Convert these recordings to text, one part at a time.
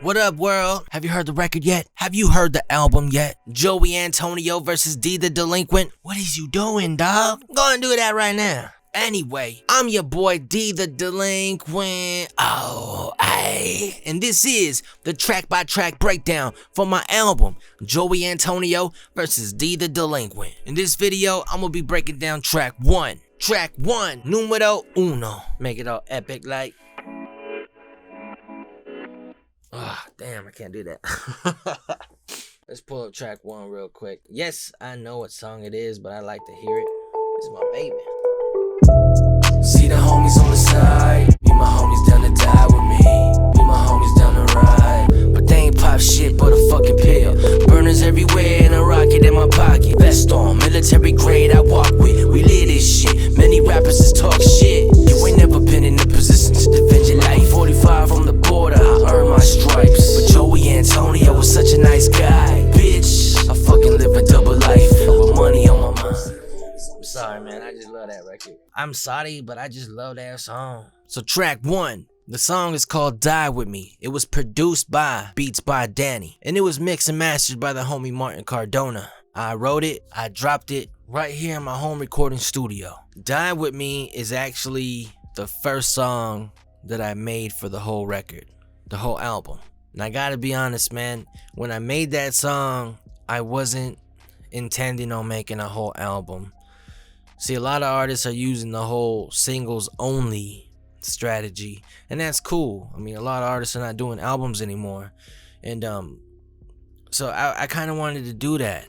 What up, world? Have you heard the record yet? Have you heard the album yet? Joey Antonio versus D the Delinquent? What is you doing, dog? Go and do that right now. Anyway, I'm your boy D the Delinquent. And this is the track-by-track breakdown for my album, Joey Antonio versus D the Delinquent. In this video, I'm gonna be breaking down track 1. Track 1, numero uno. Make it all epic like. Damn, I can't do that. Let's pull up track 1 real quick. Yes, I know what song it is, but I like to hear it. This is my baby. See the homies on the side, me my homies down to die with me, me my homies down to ride. But they ain't pop shit but a fucking pill. Burners everywhere and a rocket in my pocket. Vest on, military grade I walk with. We live this shit, many rappers just talk shit. You ain't never been in a position to defend your life. 45 from the border, I earned my stripes. But Joey Antonio was such a nice guy. Bitch, I fucking live a double life with money on my mind. I'm sorry, man. I just love that record. I'm sorry, but I just love that song. So track 1. The song is called Die With Me. It was produced by Beats by Danny. And it was mixed and mastered by the homie Marten Cardona. I wrote it, I dropped it right here in my home recording studio. Die With Me is actually the first song that I made for the whole record. The whole album. And I gotta be honest, man. When I made that song, I wasn't intending on making a whole album. See, a lot of artists are using the whole singles only strategy, and that's cool. I mean, a lot of artists are not doing albums anymore, and so I kind of wanted to do that,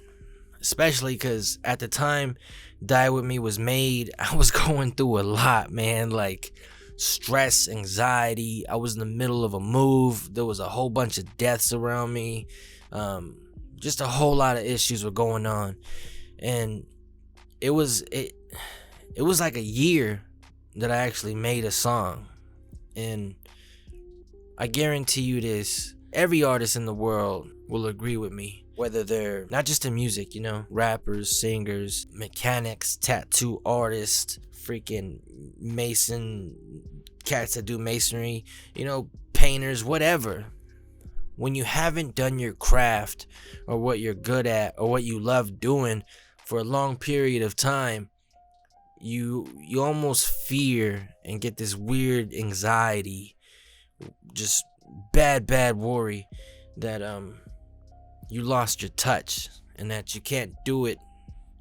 especially because at the time Die With Me was made, I was going through a lot, man, like stress, anxiety. I was in the middle of a move. There was a whole bunch of deaths around me. Just a whole lot of issues were going on, and it was like a year that I actually made a song. And I guarantee you this, every artist in the world will agree with me, whether they're not just in music, you know, rappers, singers, mechanics, tattoo artists, freaking mason, cats that do masonry, you know, painters, whatever. When you haven't done your craft or what you're good at or what you love doing for a long period of time, you almost fear and get this weird anxiety, just bad worry that you lost your touch and that you can't do it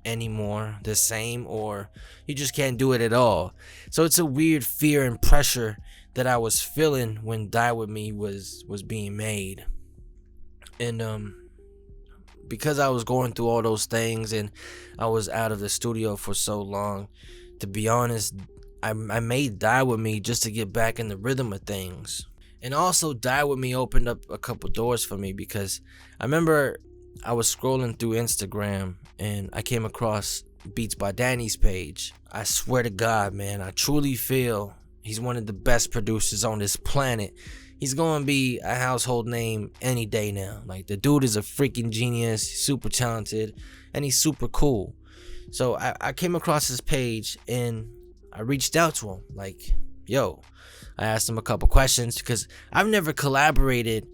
anymore the same, or you just can't do it at all. So it's a weird fear and pressure that I was feeling when Die With Me was being made. And because I was going through all those things and I was out of the studio for so long, to be honest, I made Die With Me just to get back in the rhythm of things. And also Die With Me opened up a couple doors for me, because I remember I was scrolling through Instagram and I came across Beats by Danny's page. I swear to God, man, I truly feel he's one of the best producers on this planet. He's gonna be a household name any day now. Like, the dude is a freaking genius, he's super talented, and he's super cool. So I came across his page and I reached out to him. Like, yo, I asked him a couple questions because I've never collaborated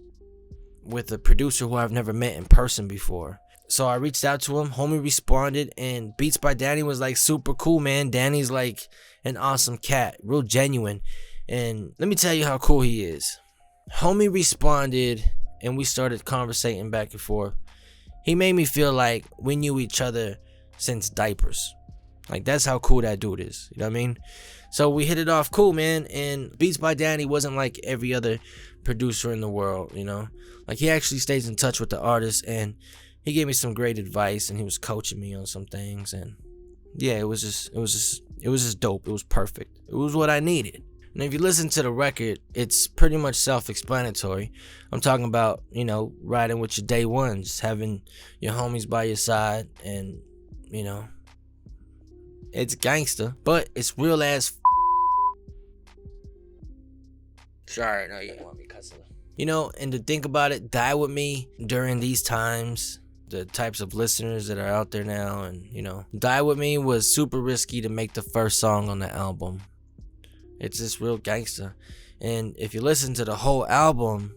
with a producer who I've never met in person before. So I reached out to him, homie responded, and Beats by Danny was like super cool, man. Danny's like an awesome cat, real genuine. And let me tell you how cool he is. Homie responded and we started conversating back and forth. He made me feel like we knew each other since diapers. Like, that's how cool that dude is, you know what I mean? So we hit it off cool, man. And Beats by Danny wasn't like every other producer in the world, you know? Like, he actually stays in touch with the artist, and he gave me some great advice, and he was coaching me on some things. And yeah, it was just dope. It was perfect. It was what I needed. And if you listen to the record, it's pretty much self-explanatory. I'm talking about, you know, riding with your day ones, having your homies by your side, and, you know, it's gangster, but it's real as Sorry, no, you didn't want me cussing. You know, and to think about it, Die With Me during these times, the types of listeners that are out there now, and, you know, Die With Me was super risky to make the first song on the album. It's just real gangster. And if you listen to the whole album,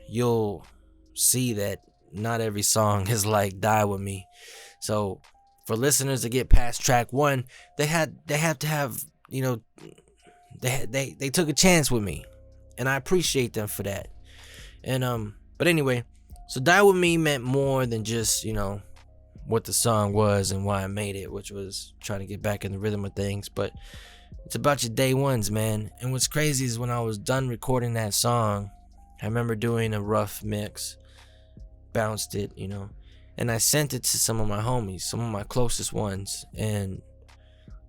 you'll see that not every song is like Die With Me. So for listeners to get past track 1, they have to have, you know, they took a chance with me, and I appreciate them for that. And but anyway, so Die With Me meant more than just, you know, what the song was and why I made it, which was trying to get back in the rhythm of things. But it's about your day ones, man. And what's crazy is when I was done recording that song, I remember doing a rough mix, bounced it, you know, and I sent it to some of my homies, some of my closest ones, and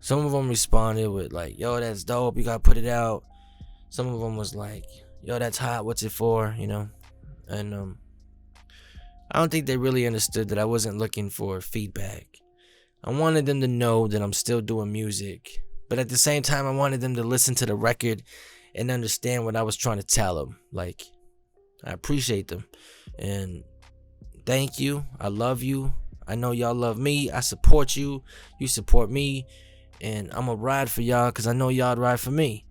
some of them responded with like, yo, that's dope, you gotta put it out. Some of them was like, yo, that's hot, what's it for, you know? And I don't think they really understood that I wasn't looking for feedback. I wanted them to know that I'm still doing music, but at the same time, I wanted them to listen to the record and understand what I was trying to tell them. Like, I appreciate them, and thank you. I love you. I know y'all love me. I support you. You support me, and I'm gonna ride for y'all because I know y'all ride for me.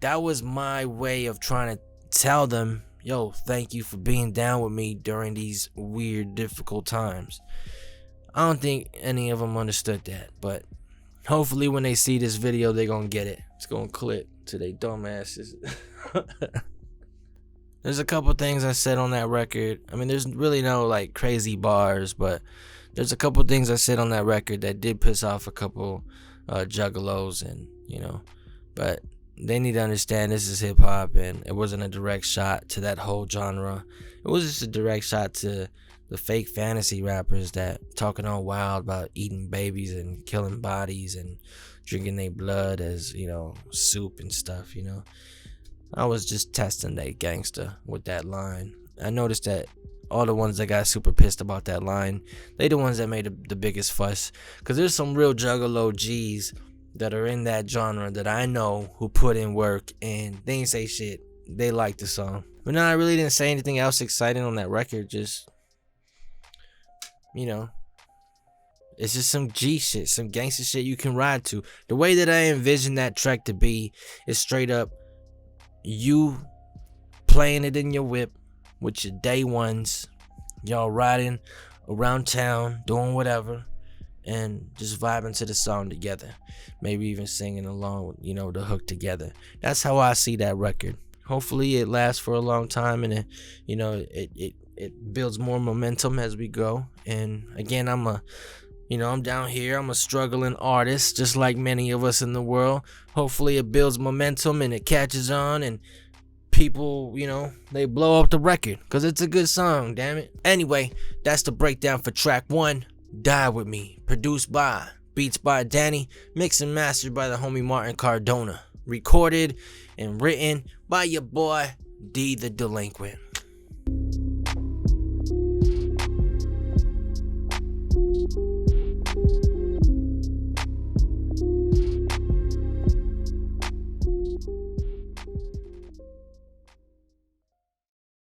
That was my way of trying to tell them, yo, thank you for being down with me during these weird, difficult times. I don't think any of them understood that, but hopefully when they see this video, they're gonna get it. It's gonna click to their dumb asses. There's a couple things I said on that record. I mean, there's really no like crazy bars, but there's a couple things I said on that record that did piss off a couple juggalos, and you know, but they need to understand this is hip hop, and it wasn't a direct shot to that whole genre. It was just a direct shot to the fake fantasy rappers that talking all wild about eating babies and killing bodies and drinking their blood as, you know, soup and stuff, you know. I was just testing that gangster with that line. I noticed that all the ones that got super pissed about that line, they the ones that made the biggest fuss. Because there's some real juggalo G's that are in that genre that I know who put in work, and they ain't say shit. They liked the song. But no, I really didn't say anything else exciting on that record. Just, you know, it's just some G shit, some gangster shit you can ride to. The way that I envision that track to be is straight up you playing it in your whip with your day ones, y'all riding around town, doing whatever, and just vibing to the song together. Maybe even singing along with, you know, the hook together. That's how I see that record. Hopefully it lasts for a long time, and it, you know, it builds more momentum as we go. And again, I'm down here, I'm a struggling artist, just like many of us in the world. Hopefully it builds momentum and it catches on, and people, you know, they blow up the record, because it's a good song, damn it. Anyway, that's the breakdown for track 1, Die With Me. Produced by, beats by Danny, mixed and mastered by the homie Marten Cardona. Recorded and written by your boy, D the Delinquent.